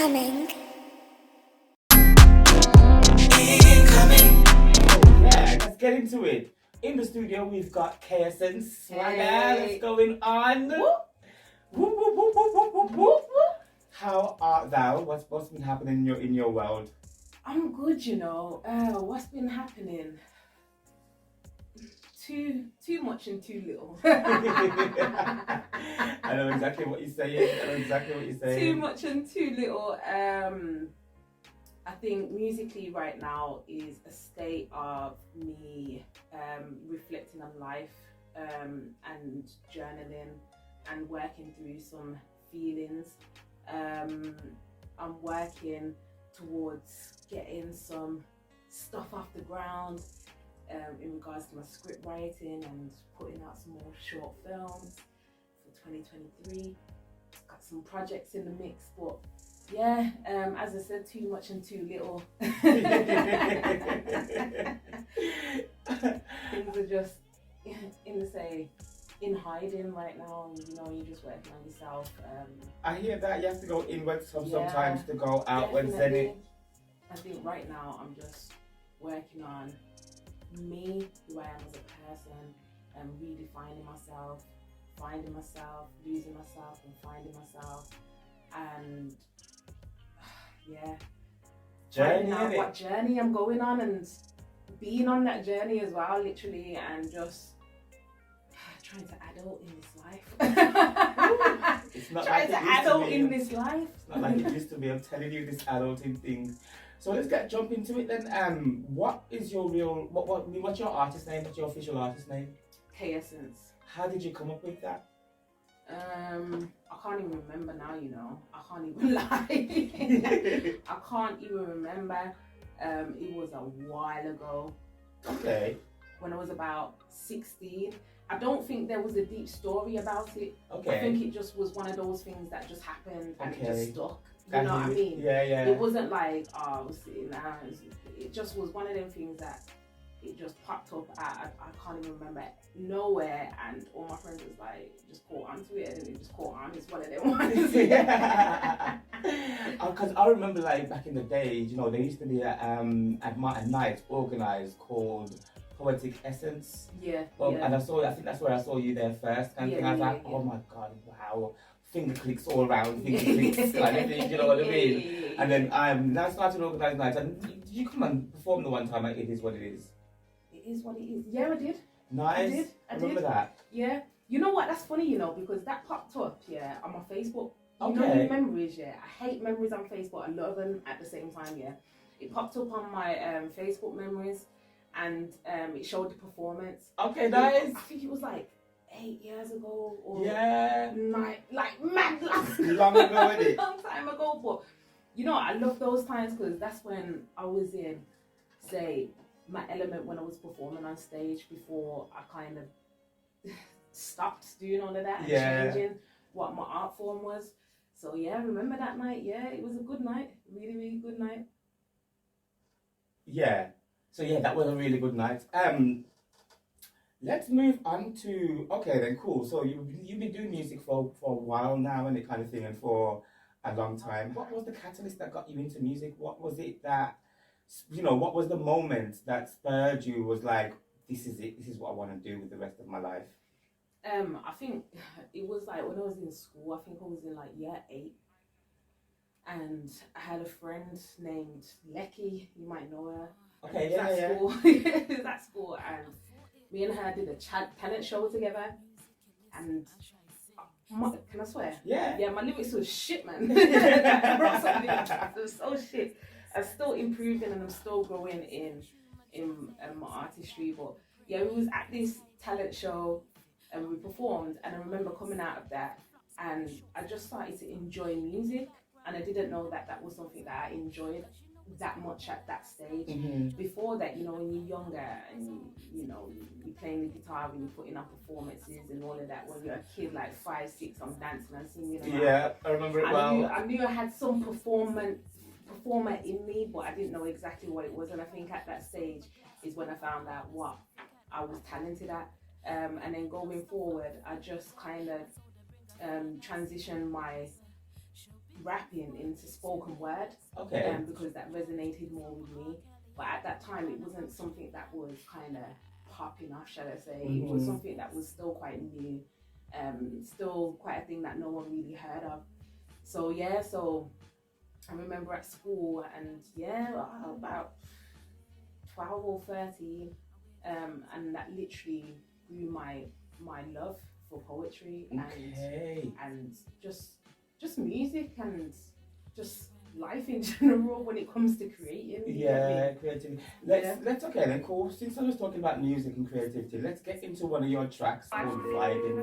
Incoming. Yeah, let's get into it. In the studio, we've got KSsense. What's going on? Whoop, whoop, whoop, whoop, whoop, whoop, whoop. How art thou? What's been happening in your world? I'm good, you know. What's been happening? Too much and too little. I know exactly what you're saying. Too much and too little. I think musically right now is a state of me reflecting on life and journaling and working through some feelings. I'm working towards getting some stuff off the ground in regards to my script writing and putting out some more short films for 2023. Got some projects in the mix, but yeah, as I said, too much and too little. Things are just in hiding right now, and you're just working on yourself. I hear that you have to go inwards sometimes to go outwards. Definitely. I think right now I'm just working on me, who I am as a person, and redefining myself, finding myself, losing myself, and finding myself, and finding out what journey I'm going on and being on that journey as well, literally, and just trying to adult in this life. It's not trying like to adult in this life. It's not like it used to be. I'm telling you, this adulting thing. So let's jump into it then. What is your what's your artist name? What's your official artist name? KSsense. How did you come up with that? I can't even remember now, I can't even lie. I can't even remember. It was a while ago. Okay. When I was about 16. I don't think there was a deep story about it. Okay. I think it just was one of those things that just happened and it just stuck. You know what I mean? Yeah. It wasn't like, I was sitting there. It just was one of them things that it just popped up at, I can't even remember, nowhere, and all my friends was like, just caught onto it, and it just caught on. It's one of them ones. Because I remember, like, back in the day, there used to be a night organised called Poetic Essence. Yeah. And I think that's where I saw you there first. And I was like, oh my God, wow. Finger clicks all around, kind of thing, you know what I mean? And then I started organising nights. And did you come and perform the one time at It Is What It Is? It Is What It Is. Yeah, I did. Nice. I remember that. Yeah. You know what? That's funny, because that popped up, on my Facebook. You know Okay. the memories, I hate memories on Facebook. I love them at the same time, It popped up on my Facebook memories, and it showed the performance. Okay, nice. I think it was like 8 years ago, or mad long ago, isn't it? long time ago. But I love those times because that's when I was in, say, my element when I was performing on stage before I kind of stopped doing all of that and changing what my art form was. So I remember that night. It was a good night, really, really good night. Yeah. So that was a really good night. Let's move on to, okay then, cool. So you've been doing music for a while now and that kind of thing, and for a long time. What was the catalyst that got you into music? What was it that, what was the moment that spurred you, was like, this is it, this is what I want to do with the rest of my life? I think it was like when I was in school. I think I was in like year 8. And I had a friend named Lecky, you might know her. Okay, School. At school, and me and her did a talent show together. And can I swear? Yeah. My lyrics was shit, man. It was so shit. I'm still improving and I'm still growing in my artistry. But we was at this talent show and we performed. And I remember coming out of that, and I just started to enjoy music. And I didn't know that was something that I enjoyed that much at that stage. Mm-hmm. Before that, when you're younger and you're playing the guitar and you're putting up performances and all of that, when you're a kid like 5, 6, I'm dancing and singing around. Yeah, I remember it well. I knew I had some performer in me, but I didn't know exactly what it was. And I think at that stage is when I found out what I was talented at. And then going forward, I just kind of transitioned my rapping into spoken word. Okay. Because that resonated more with me. But at that time, it wasn't something that was kind of popping off, shall I say. It was something that was still quite new, still quite a thing that no one really heard of. So yeah, so I remember at school, and about 12 or 13, and that literally grew my love for poetry and just music and just life in general when it comes to creating. Creativity. Let's okay then, cool. Since I was talking about music and creativity, let's get into one of your tracks called Vibing.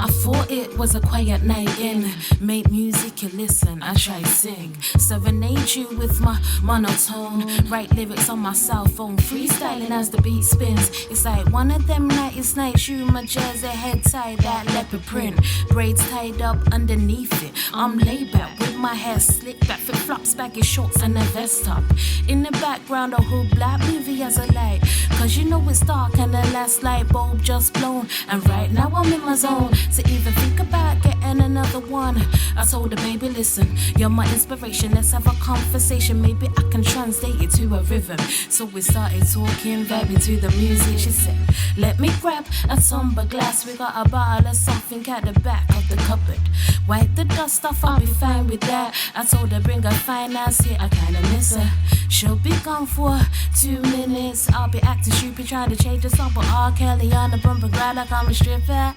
I thought it was a quiet night in. Make music you listen, I try sing. Serenade you with my monotone. Write lyrics on my cell phone, freestyling as the beat spins. It's like one of them nights, you my jersey head tie, that leopard print. Braids tied up underneath it. I'm laid back with my hair slicked back, flip flops, baggy shorts and a vest top. In the background a hood black movie as a light, cause you know it's dark and the last light bulb just blown. And right now I'm in my zone to even think about getting another one. I told her, baby, listen, you're my inspiration, let's have a conversation. Maybe I can translate it to a rhythm. So we started talking, vibing to the music. She said, let me grab a tumbler glass. We got a bottle of something at the back of the cupboard. Wipe the dust off, I'll be fine with that. I told her, bring her finance here, I kinda miss her. She'll be gone for 2 minutes. I'll be acting stupid, trying to change the song, but R. Kelly on the bumper grind like I'm a stripper.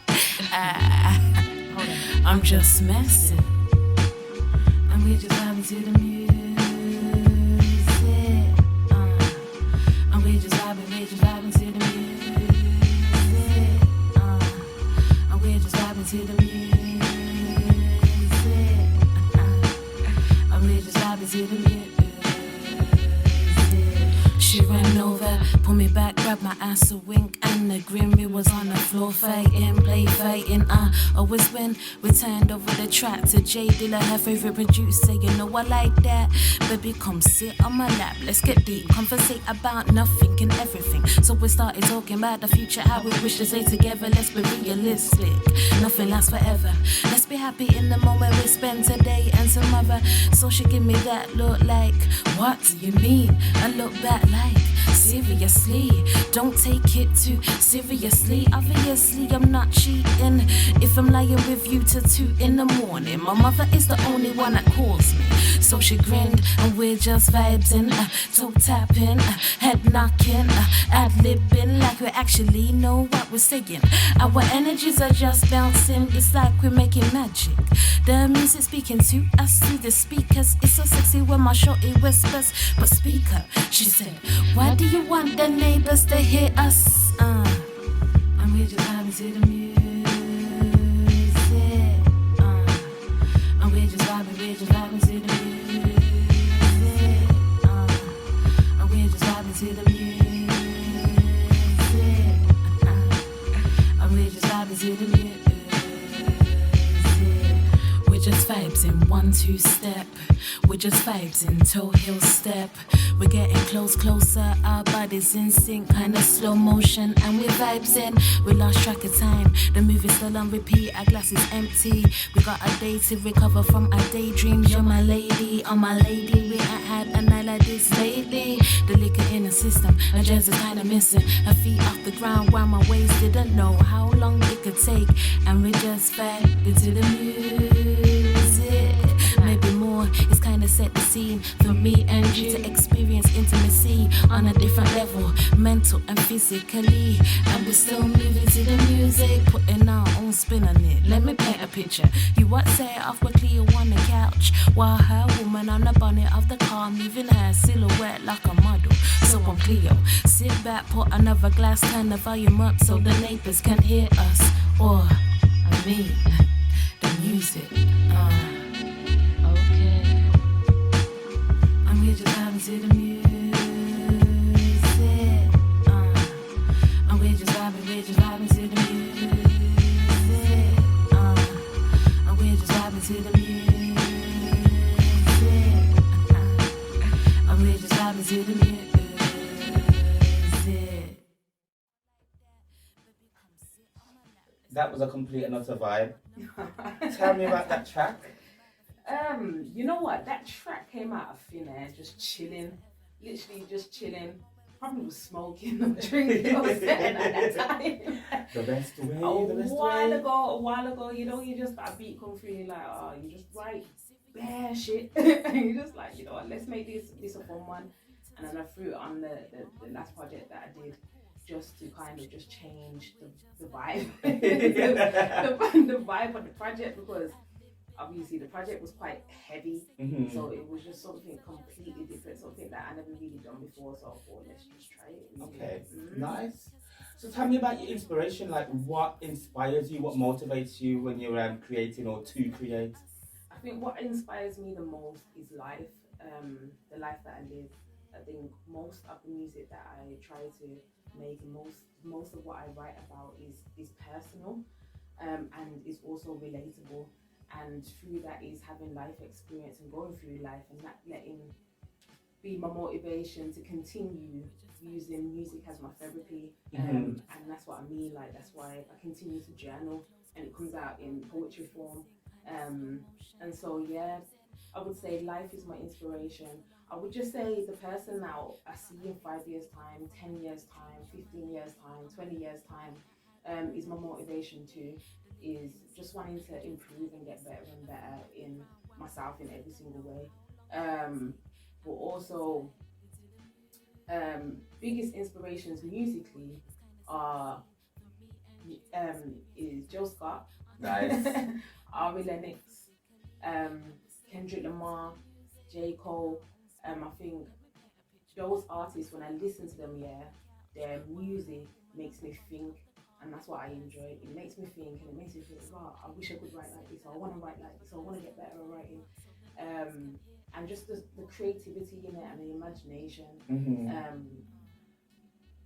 I'm just messing, and we just vibing to the music. And we just vibing to the music. And we just vibing to the music. And we just vibing to the music. She ran over, pulled me back, grabbed my ass a wink and a grin. We was on the floor fighting, play fighting. I always win. We turned over the track to J Dilla, her favorite producer. You know I like that. Baby, come sit on my lap. Let's get deep, conversate about nothing and everything. So we started talking about the future, how we wish to stay together. Let's be realistic. Nothing lasts forever. Let's be happy in the moment we spend today and tomorrow. So she give me that look like, what do you mean? I look back like, seriously, don't take it too seriously. Obviously I'm not cheating if I'm lying with you till 2 in the morning. My mother is the only one that calls me. So she grinned and we're just vibing, toe tapping, head knocking, ad-libbing like we actually know what we're saying. Our energies are just bouncing, it's like we're making magic. The music speaking to us through the speakers. It's so sexy when my shorty whispers, but speak up, she said, why do you want the neighbors to hear us? And we just vibing to the music. And we just vibing to the music. And we just vibing to the music. And we just vibing to the music. We're just vibes in 1-2 step. We're just vibes in toe heel step. We're getting closer, our bodies in sync, kinda slow motion, and we're vibes in. We lost track of time, the movie's still on repeat, our glass is empty. We got a day to recover from our daydreams. You're my lady, oh my lady, we ain't had a night like this lately. The liquor in the system, her jersey kinda missing. Her feet off the ground while my waist didn't know how long it could take. And we just vibe into the music. Maybe more, it's kinda set the scene for me and you to experience intimacy on a different level, mental and physically. And we're still moving to the music, putting our own spin on it. Let me paint a picture. You what say it off with Cleo on the couch, while her woman on the bonnet of the car, moving her silhouette like a model. So I'm Cleo, sit back, put another glass, turn the volume up so the neighbors can hear us. Or, I mean, the music. Okay. And we're just vibing to the music. And we're just vibing to the music. That was a complete and utter vibe. Tell me about that track. You know what? That track came out of thin air, just chilling, literally just chilling. Probably was smoking or drinking or something at that time. The best way. A while ago, you know, you just that beat come through, you're like, oh, you just write bare shit, and you're just like, you know what? Let's make this a fun one. And then I threw it on the last project that I did, just to kind of just change the vibe, the vibe of the project, because obviously the project was quite heavy, so it was just something completely different, something that I never really done before. So I thought, let's just try it. Really. Okay, nice. So tell me about your inspiration. Like, what inspires you? What motivates you when you're creating or to create? I think what inspires me the most is life, the life that I live. I think most of the music that I try to make, most of what I write about is personal, and is also relatable. And through that is having life experience and going through life, and that letting be my motivation to continue using music as my therapy. And that's what I mean. Like, that's why I continue to journal, and it comes out in poetry form. And so, yeah, I would say life is my inspiration. I would just say the person now I see in 5 years' time, 10 years' time, 15 years' time, 20 years' time, is my motivation too. Is just wanting to improve and get better and better in myself in every single way. But also, biggest inspirations musically are is Jill Scott, Nice. Ari Lennox, Kendrick Lamar, J. Cole. I think those artists, when I listen to them, their music makes me think. And that's what I enjoy. It makes me think, and it makes me think, oh, I wish I could write like this, or I want to write like this, or I want to get better at writing. And just the creativity in it and the imagination.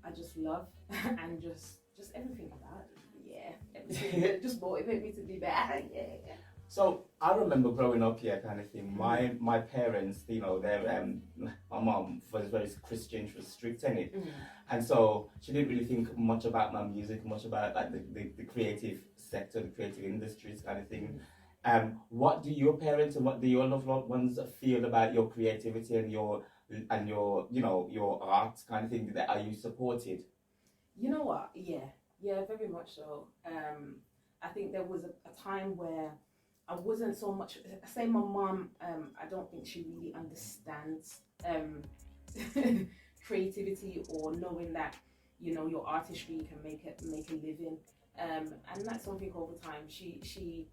I just love, and just everything about it. Yeah, everything that just motivates me to be better. Yeah. So I remember growing up here, kind of thing. My parents, you know, my mom was very Christian. She was strict in it, and so she didn't really think much about my music, much about like the creative sector, the creative industries, kind of thing. What do your parents and what do your loved ones feel about your creativity and your you know, your art, kind of thing? That are you supported? You know what? Yeah, very much so. I think there was a time where I wasn't so much. I say my mom. I don't think she really understands creativity, or knowing that, you know, your artistry can make a living. And that's something over time she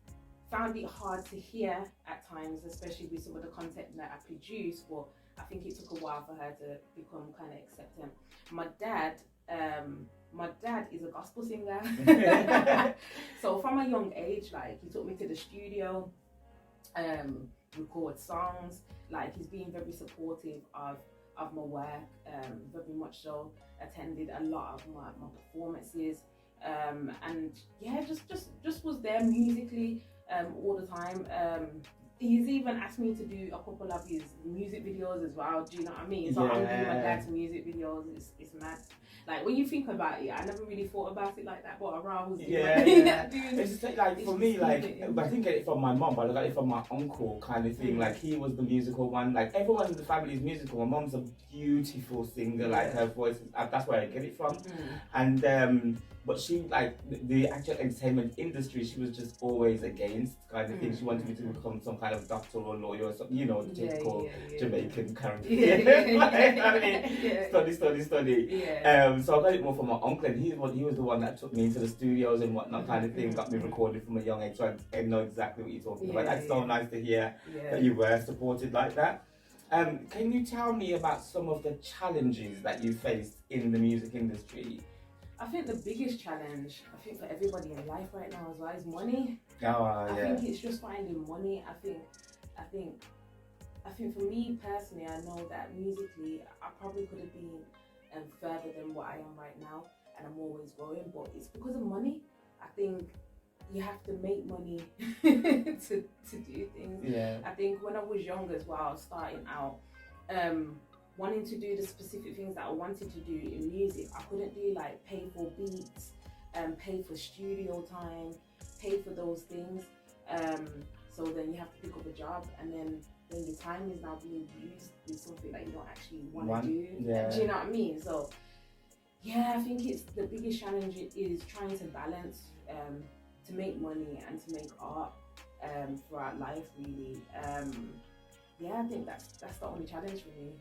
found it hard to hear at times, especially with some of the content that I produce. But I think it took a while for her to become kind of acceptant. My dad is a gospel singer. So from a young age, like, he took me to the studio, record songs. Like, he's been very supportive of my work, very much so. Attended a lot of my performances, and yeah, just was there musically all the time. He's even asked me to do a couple of his music videos as well. Do you know what I mean? So I'm doing my dad's music videos. It's mad. Like, when you think about it, I never really thought about it like that, but around was It's just like, for me, like, I didn't get it from my mom, but I got it from my uncle, kind of thing. Like, he was the musical one. Like, everyone in the family is musical. My mom's a beautiful singer. Like, her voice is, that's where I get it from. And but she, like, the actual entertainment industry, she was just always against, kind of thing. She wanted me to become some kind of doctor or lawyer or something, you know, the typical Jamaican kind of study. So I got it more from my uncle, and he was the one that took me into the studios and whatnot, kind of thing, got me recorded from a young age, so I know exactly what you're talking about. That's so nice to hear that you were supported like that. Can you tell me about some of the challenges that you faced in the music industry? I think the biggest challenge, I think, for everybody in life right now as well, is money. I think it's just finding money. I think for me personally, I know that musically, I probably could have been further than what I am right now, and I'm always growing, but it's because of money. I think you have to make money to do things. I think when I was young as well, starting out, wanting to do the specific things that I wanted to do in music, I couldn't do like pay for beats, pay for studio time, pay for those things. So then you have to pick up a job, and then your time is now being used with something that you don't actually want to do. Yeah. Do you know what I mean? So yeah, I think it's the biggest challenge is trying to balance to make money and to make art throughout life, really. Yeah, I think that's the only challenge for me.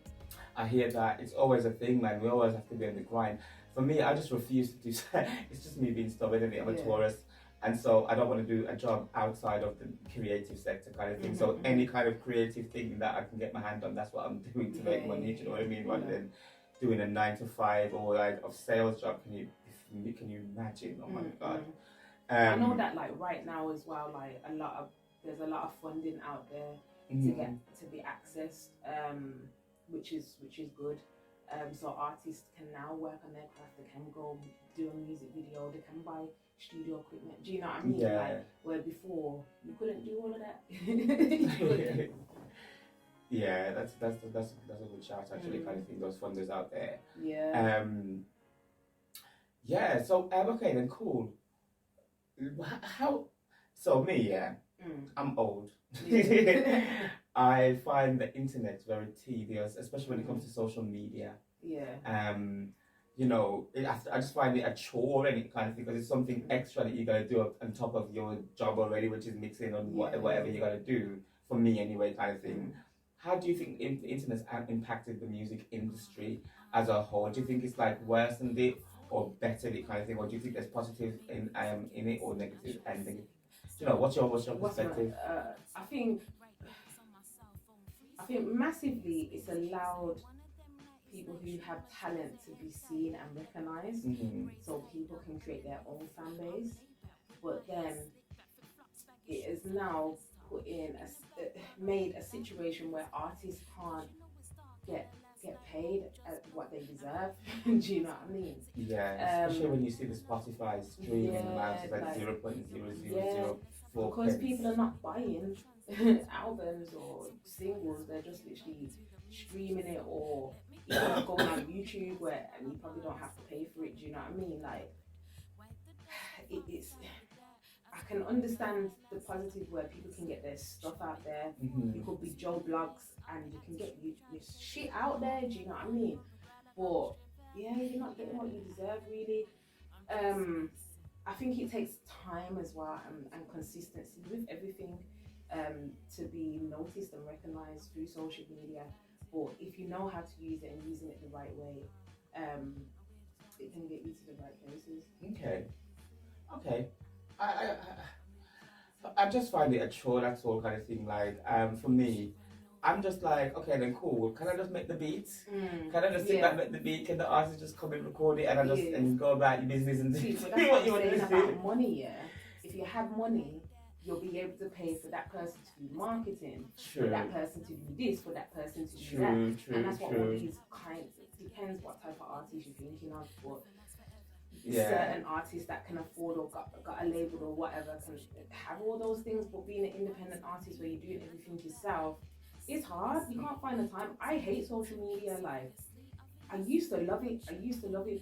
I hear that. It's always a thing, man. We always have to be on the grind. For me, I just refuse to do. It's just me being stubborn, and I'm a tourist, and so I don't want to do a job outside of the creative sector kind of thing. So any kind of creative thing that I can get my hand on, that's what I'm doing to make money. Do you know what I mean? Rather than doing a 9 to 5 or like a sales job. Can you imagine? Oh my God. I know that like right now as well, like there's a lot of funding out there to be accessed, which is good. So artists can now work on their craft. They can go do a music video. They can buy studio equipment. Do you know what I mean? Yeah. Like where before you couldn't do all of that. Yeah, that's a good shout actually. Kind of thing. Those funders out there. Yeah. Yeah. So okay then, cool. How? So me, yeah. I'm old. I find the internet very tedious, especially when it comes to social media. Yeah. You know, I just find it a chore and it kind of thing, because it's something extra that you gotta do on top of your job already, which is mixing on whatever you gotta do. For me, anyway, kind of thing. How do you think the internet has impacted the music industry as a whole? Do you think it's like worsened it or bettered it, kind of thing, or do you think there's positive in it or negative ending? You know, what's your perspective? I think massively it's allowed people who have talent to be seen and recognized, so people can create their own fan base. But then it is now made a situation where artists can't get paid at what they deserve. Do you know what I mean? Yeah, especially when you see the Spotify streaming amounts like 0.0004 because people are not buying albums or singles. They're just literally streaming it, or even going on YouTube and you probably don't have to pay for it. Do you know what I mean? Like it's. I can understand the positive where people can get their stuff out there. You could be Joe Blogs and you can get your shit out there. Do you know what I mean? But yeah, you're not getting what you deserve, really. I think it takes time as well and consistency with everything to be noticed and recognized through social media. But if you know how to use it and using it the right way, it can get you to the right places. Okay. I just find it a chore, that's all, kind of thing. Like, for me, I'm just like, okay, then cool. Can I just make the beats? Can I just sit back, make the beat? Can the artist just come and record it, and I just and go about your business and do what you want to do? About money, yeah. If you have money, you'll be able to pay for that person to do marketing, for that person to do this, for that person to do that, and that's what all these kinds. It depends what type of artist you're thinking of, but. Certain artists that can afford or got a label or whatever can have all those things, but being an independent artist where you're doing everything yourself, it's hard. You can't find the time. I hate social media. Like, I used to love it,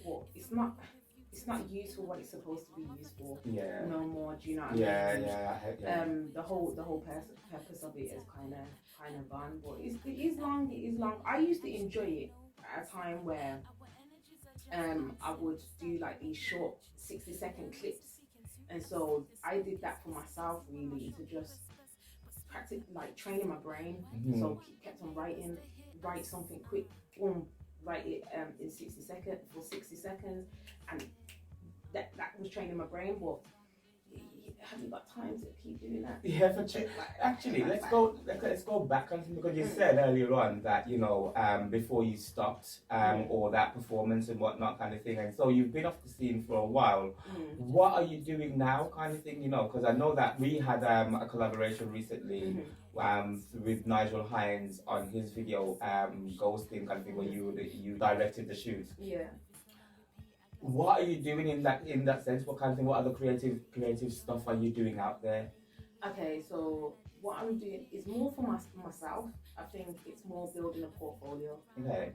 but it's not used for what it's supposed to be used for. No more. Do you know what I mean? The whole purpose of it is kind of gone. But it is long. I used to enjoy it at a time where I would do like these short 60-second clips, and so I did that for myself, really, to just practice, like training my brain. So kept on write something quick, boom, write it in 60 seconds, and that was training my brain. But have you got time to keep doing that? Yeah, for sure. Actually, let's go back, because you said earlier on that, you know, before you stopped, or that performance and whatnot, kind of thing, and so you've been off the scene for a while. What are you doing now, kind of thing? You know, because I know that we had a collaboration recently with Nigel Hines on his video Ghosting, kind of thing, where you directed the shoot. Yeah. What are you doing in that sense? What kind of thing? What other creative stuff are you doing out there? Okay, so what I'm doing is more for myself. I think it's more building a portfolio. Okay.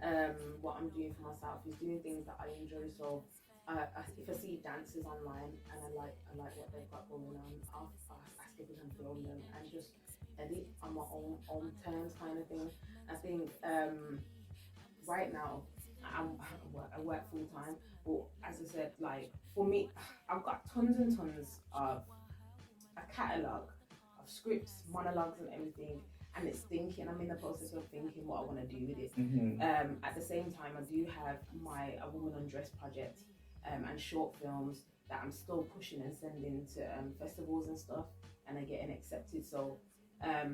What I'm doing for myself is doing things that I enjoy. So if I see dancers online and I like what they've got going on, I'll ask if we can film them and just edit on my own terms, kind of thing. I think right now I work full time, but as I said, like for me, I've got tons and tons of a catalogue of scripts, monologues, and everything. And it's thinking, I'm in the process of thinking what I want to do with it. Mm-hmm. At the same time, I do have A Woman Undressed project and short films that I'm still pushing and sending to festivals and stuff, and are getting accepted. So I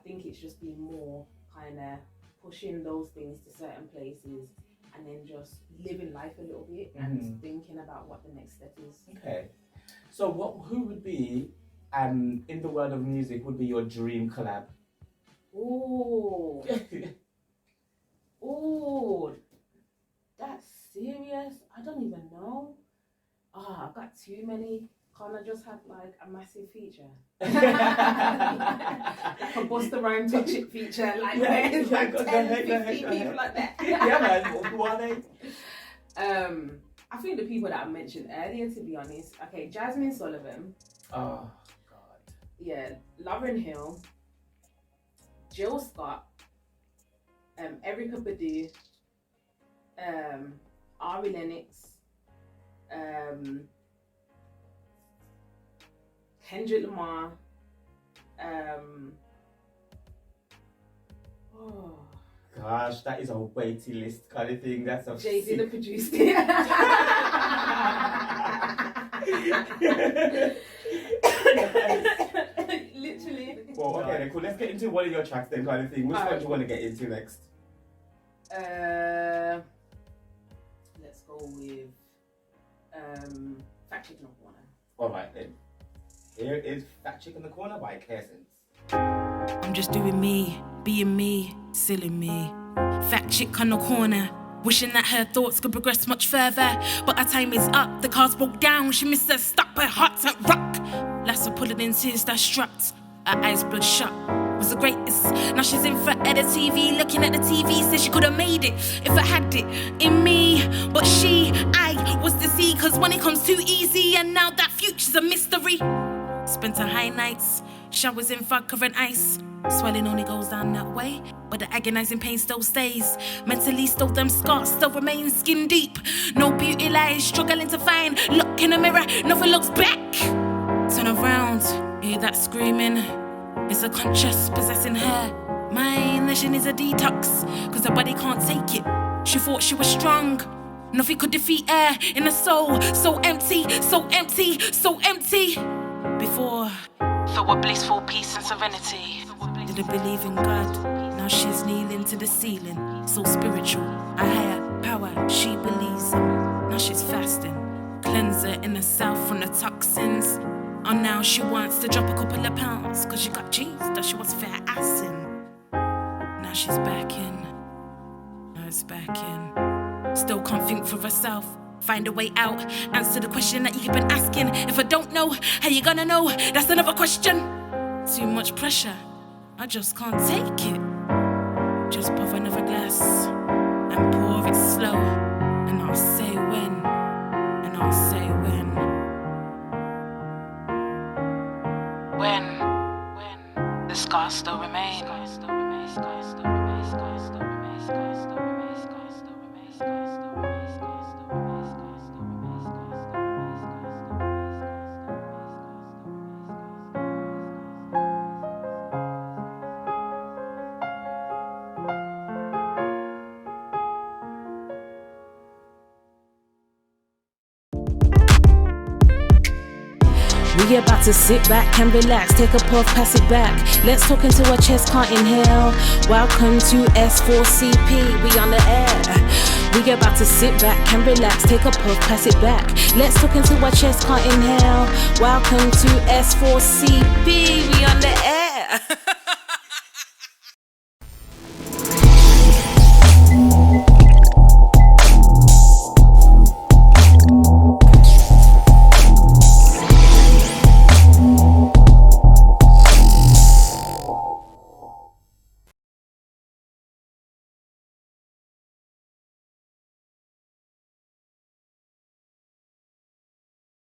think it's just been more kind of pushing those things to certain places and then just living life a little bit and thinking about what the next step is. Okay. So who would be, in the world of music, would be your dream collab? Oh, that's serious. I don't even know. I've got too many. Can't I just have like a massive feature? Like a Busta Rhyme Touch It feature, like there's like 10, 15 people like that. Yeah, man. Who are they? I think the people that I mentioned earlier, to be honest. Okay, Jasmine Sullivan. Oh God. Yeah, Lauren Hill. Jill Scott, Erica Badu, Ari Lennox, Kendrick Lamar, Gosh, that is a weighty list kind of thing. That's a Jay-Z the producer. Literally. Well, okay, then cool. Let's get into one of your tracks then, kind of thing. Which one do you want to get into next? Let's go with Fat Chick in the Corner. Alright then. Here is Fat Chick in the Corner by KSsense. I'm just doing me, being me, silly me. Fat chick on the corner, wishing that her thoughts could progress much further. But her time is up, the car's broke down. She missed her stop, her heart's at rock. Lass her pulling in tears that strapped. Her eyes bloodshot, was the greatest. Now she's in front of the TV, looking at the TV. Says she could have made it if I had it in me. But I was deceived, cause when it comes too easy. And now that future's a mystery. Spent her high nights, showers in vodka and ice. Swelling only goes down that way, but the agonizing pain still stays. Mentally still them scars still remain skin deep. No beauty lies, struggling to find. Look in the mirror, nothing looks back. Turn around, hear that screaming. It's a conscious possessing her mind that she needs a detox, cause her body can't take it. She thought she was strong, nothing could defeat her in her soul. So empty, so empty, so empty. Before, felt a blissful peace and serenity. Didn't believe in God, now she's kneeling to the ceiling. So spiritual, a higher power she believes in. Now she's fasting, cleanser in the south from the toxins. And now she wants to drop a couple of pounds, cause she got cheese that she was fair assing. Now she's back in, now it's back in. Still can't think for herself, find a way out. Answer the question that you've been asking. If I don't know, how you gonna know? That's another question. Too much pressure, I just can't take it. Just pour another glass and pour it slow. And I'll say when, and I'll say when. When the scars still remain. We about to sit back and relax, take a puff, pass it back. Let's talk into our chest, can't inhale. Welcome to S4CP, we on the air. We about to sit back and relax, take a puff, pass it back. Let's talk into our chest, can't inhale. Welcome to S4CP, we on the air.